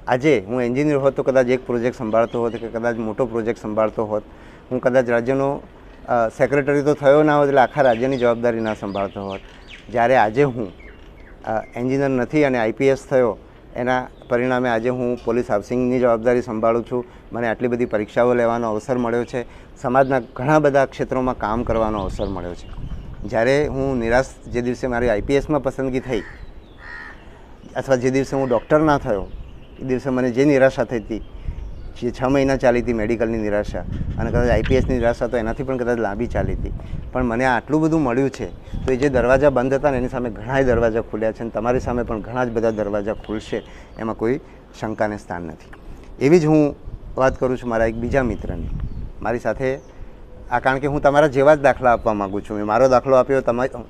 આજે હું એન્જિનિયર હોત તો કદાચ એક પ્રોજેક્ટ સંભાળતો હોત કે કદાચ મોટો પ્રોજેક્ટ સંભાળતો હોત, હું કદાચ રાજ્યનો સેક્રેટરી તો થયો ના હોત એટલે આખા રાજ્યની જવાબદારી ના સંભાળતો હોત. જ્યારે આજે હું એન્જિનિયર નથી અને આઈપીએસ થયો, એના પરિણામે આજે હું પોલીસ હાઉસિંગની જવાબદારી સંભાળું છું. મને આટલી બધી પરીક્ષાઓ લેવાનો અવસર મળ્યો છે, સમાજના ઘણા બધા ક્ષેત્રોમાં કામ કરવાનો અવસર મળ્યો છે. જ્યારે હું નિરાશ, જે દિવસે મારી આઈપીએસમાં પસંદગી થઈ અથવા જે દિવસે હું ડૉક્ટર ના થયો એ દિવસે મને જે નિરાશા થઈ હતી, જે 6 મહિના ચાલી હતી મેડિકલની નિરાશા, અને કદાચ આઈપીએસની નિરાશા તો એનાથી પણ કદાચ લાંબી ચાલી હતી, પણ મને આટલું બધું મળ્યું છે. તો એ જે દરવાજા બંધ હતા ને એની સામે ઘણા દરવાજા ખુલ્યા છે અને તમારી સામે પણ ઘણા જ બધા દરવાજા ખુલશે, એમાં કોઈ શંકાને સ્થાન નથી. એવી જ હું વાત કરું છું મારા એક બીજા મિત્રની. મારી સાથે કારણ કે હું તમારા જેવા જ દાખલા આપવા માગું છું. મેં મારો દાખલો આપ્યો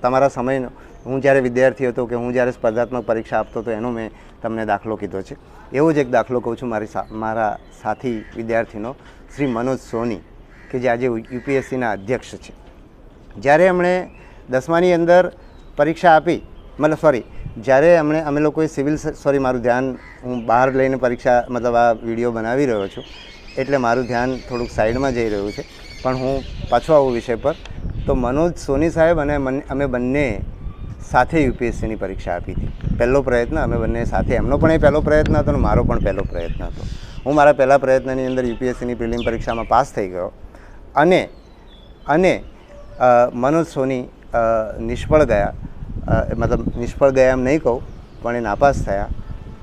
તમારા સમયનો. હું જ્યારે વિદ્યાર્થી હતો કે હું જ્યારે સ્પર્ધાત્મક પરીક્ષા આપતો હતો એનો મેં તમને દાખલો કીધો છે. એવો જ એક દાખલો કહું છું મારા સાથી વિદ્યાર્થીનો, શ્રી મનોજ સોની, કે જે આજે યુપીએસસીના અધ્યક્ષ છે. જ્યારે એમણે 10માની અંદર પરીક્ષા આપી, જ્યારે અમે લોકોએ મારું ધ્યાન, હું બહાર લઈને પરીક્ષા આ વિડીયો બનાવી રહ્યો છું એટલે મારું ધ્યાન થોડુંક સાઈડમાં જઈ રહ્યું છે, પણ હું પાછો આવું વિષય પર. તો મનોજ સોની સાહેબ અને અમે બંને સાથે યુપીએસસીની પરીક્ષા આપી હતી. પહેલો પ્રયત્ન અમે બંને સાથે, એમનો પણ એ પહેલો પ્રયત્ન હતો અને મારો પણ પહેલો પ્રયત્ન હતો. હું મારા પહેલા પ્રયત્નની અંદર યુપીએસસીની પ્રિલિમ પરીક્ષામાં પાસ થઈ ગયો અને મનોજ સોની નિષ્ફળ ગયા. નિષ્ફળ ગયા એમ નહીં કહું, પણ એ નાપાસ થયા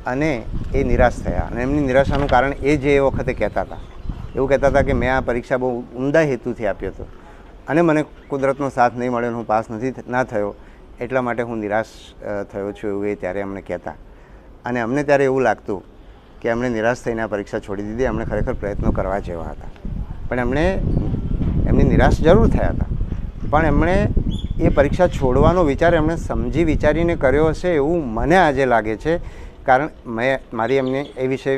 અને એ નિરાશ થયા. અને એમની નિરાશાનું કારણ એ વખતે કહેતા હતા, એવું કહેતા હતા કે મેં આ પરીક્ષા બહુ ઉમદા હેતુથી આપ્યો હતો અને મને કુદરતનો સાથ નહીં મળ્યો, હું પાસ ના થયો, એટલા માટે હું નિરાશ થયો છું, એવું એ ત્યારે અમને કહેતા. અને અમને ત્યારે એવું લાગતું કે એમણે નિરાશ થઈને આ પરીક્ષા છોડી દીધી. એમણે ખરેખર પ્રયત્નો કરવા જેવા હતા, પણ એમની નિરાશ જરૂર થયા હતા, પણ એમણે એ પરીક્ષા છોડવાનો વિચાર એમણે સમજી વિચારીને કર્યો હશે એવું મને આજે લાગે છે. કારણ મારી એમને એ વિશે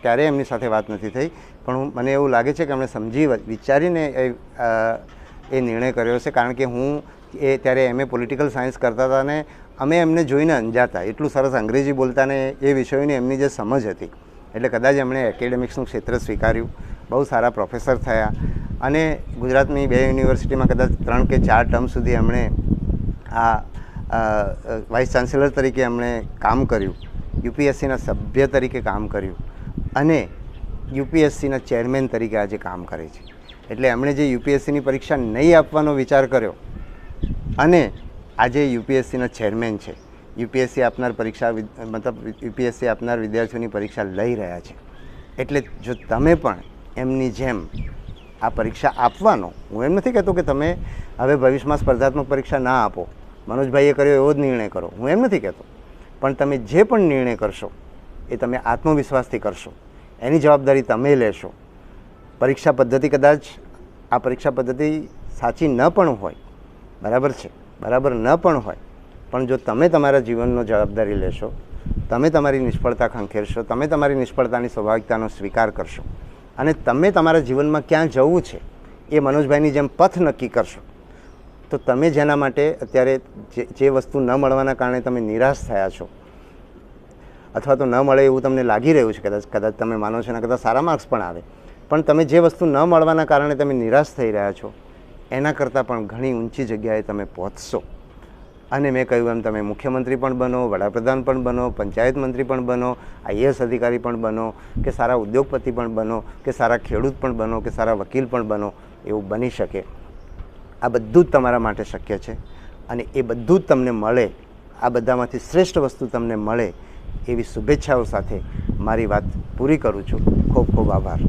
ક્યારેય એમની સાથે વાત નથી થઈ, પણ મને એવું લાગે છે કે એમણે સમજી વિચારીને એ નિર્ણય કર્યો હશે. કારણ કે હું ત્યારે એમએ પોલિટિકલ સાયન્સ કરતા હતા અને અમે એમને જોઈને અંજાતા, એટલું સરસ અંગ્રેજી બોલતા ને એ વિષયોની એમની જે સમજ હતી, એટલે કદાચ એમણે એકેડેમિક્સનું ક્ષેત્ર સ્વીકાર્યું, બહુ સારા પ્રોફેસર થયા અને ગુજરાતની 2 યુનિવર્સિટીમાં કદાચ 3 કે 4 ટર્મ સુધી એમણે વાઇસ ચાન્સેલર તરીકે એમણે કામ કર્યું, યુપીએસસીના સભ્ય તરીકે કામ કર્યું અને યુપીએસસીના ચેરમેન તરીકે આજે કામ કરે છે. એટલે એમણે જે યુપીએસસીની પરીક્ષા નહીં આપવાનો વિચાર કર્યો અને આજે યુપીએસસીના ચેરમેન છે, યુપીએસસી આપનાર યુપીએસસી આપનાર વિદ્યાર્થીઓની પરીક્ષા લઈ રહ્યા છે. એટલે જો તમે પણ એમની જેમ આ પરીક્ષા આપવાનો, હું એમ નથી કહેતો કે તમે હવે ભવિષ્યમાં સ્પર્ધાત્મક પરીક્ષા ના આપો, મનોજભાઈએ કર્યો એવો જ નિર્ણય કરો, હું એમ નથી કહેતો, પણ તમે જે પણ નિર્ણય કરશો એ તમે આત્મવિશ્વાસથી કરશો, એની જવાબદારી તમે લેશો. પરીક્ષા પદ્ધતિ કદાચ આ પરીક્ષા પદ્ધતિ સાચી ન પણ હોય, બરાબર છે, બરાબર ન પણ હોય, પણ જો તમે તમારા જીવનનો જવાબદારી લેશો, તમે તમારી નિષ્ફળતા ખંખેરશો, તમે તમારી નિષ્ફળતાની સ્વાભાવિકતાનો સ્વીકાર કરશો અને તમે તમારા જીવનમાં ક્યાં જવું છે એ મનોજભાઈની જેમ પથ નક્કી કરશો, તો તમે જેના માટે અત્યારે જે વસ્તુ ન મળવાના કારણે તમે નિરાશ થયા છો અથવા તો ન મળે એવું તમને લાગી રહ્યું છે, કદાચ તમે માનો છો ને કદાચ સારા માર્ક્સ પણ આવે, પણ તમે જે વસ્તુ ન મળવાના કારણે તમે નિરાશ થઈ રહ્યા છો એના કરતાં પણ ઘણી ઊંચી જગ્યાએ તમે પહોંચશો. અને મેં કહ્યું એમ તમે મુખ્યમંત્રી પણ બનો, વડાપ્રધાન પણ બનો, પંચાયત મંત્રી પણ બનો, આઈએએસ અધિકારી પણ બનો, કે સારા ઉદ્યોગપતિ પણ બનો, કે સારા ખેડૂત પણ બનો, કે સારા વકીલ પણ બનો, એવું બની શકે. આ બધું જ તમારા માટે શક્ય છે અને એ બધું જ તમને મળે, આ બધામાંથી શ્રેષ્ઠ વસ્તુ તમને મળે એવી શુભેચ્છાઓ સાથે મારી વાત પૂરી કરું છું. ખૂબ ખૂબ આભાર.